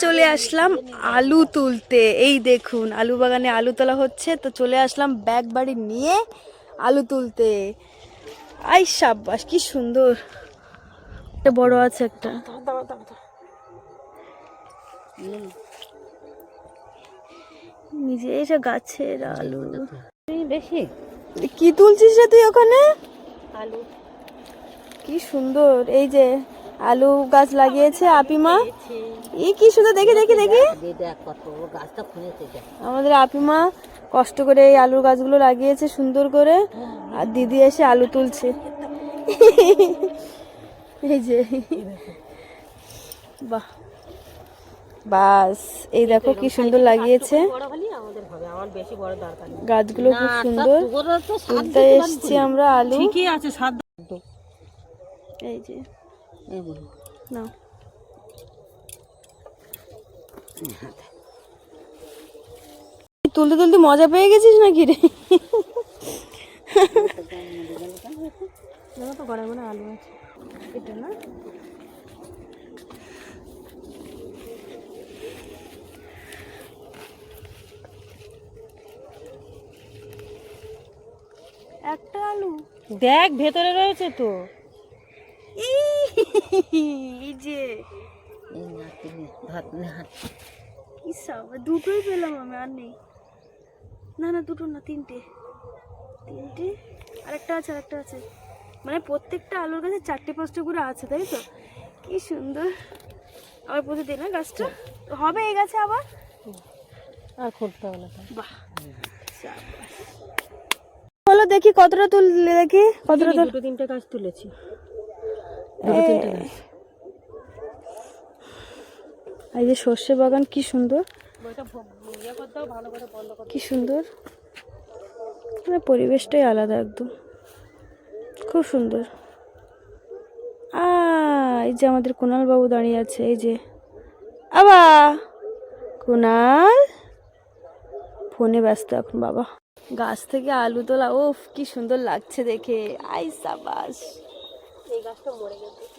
চলে আসলাম আলু তুলতে। এই দেখুন আলু বাগানে আলু তোলা হচ্ছে, তো চলে আসলাম ব্যাগ বাড়ি নিয়ে আলু তুলতে। আই সাব্বাস, কি সুন্দর একটা বড় আছে একটা। নিজে এসে গাছের আলু বেশি কি তুলছিস রে তুই ওখানে? আলু কি সুন্দর, এই যে আলু গাছ লাগিয়েছে আপিমা। এই কি সুন্দর, দেখি দেখি দেখি। গাছটা খুঁজেছে আমাদের আপিমা কষ্ট করে এই আলুর গাছগুলো লাগিয়েছে সুন্দর করে, আর দিদি এসে আলু তুলছে। এই যে বাহ, বাস এই দেখো কি সুন্দর লাগিয়েছে গাছগুলো, খুব সুন্দর। তুলতে এসছি আমরা আলু। ঠিকই আছে সাত। এই যে নাও, তুলতে তুলতে মজা পেয়ে গেছিস নাকি রে? তো ঘরে ঘরে আলু আছে, এটা না একটা আলু দেখ ভেতরে রয়েছে তো। এই যে দুটোই পেলাম আমি, আর নেই। না না দুটো না, তিনটে তিনটে, আরেকটা আছে আরেকটা আছে। মানে প্রত্যেকটা আলুর গাছে 4টে-5টে করে আছে, তাই তো? কি সুন্দর। আবার প্রতিদিন না গাছটা হবে এই গাছে আবার আর খুঁড়তে হবে না। বাহ, বলো দেখি কতটা তুললে, দেখি কতটা। দুটো তিনটে গাছ তুলেছি, দুটো তিনটে গাছ। এই যে সর্ষে বাগান, কি সুন্দর, কি সুন্দর, মানে পরিবেশটাই আলাদা একদম, খুব সুন্দর। এই যে আমাদের কুণাল বাবু দাঁড়িয়ে আছে, এই যে আবা কুণাল ফোনে ব্যস্ত এখন বাবা। গাছ থেকে আলু তোলা, ওফ কি সুন্দর লাগছে দেখে। আই সাবাস, এই গাছটা মরে গেছে।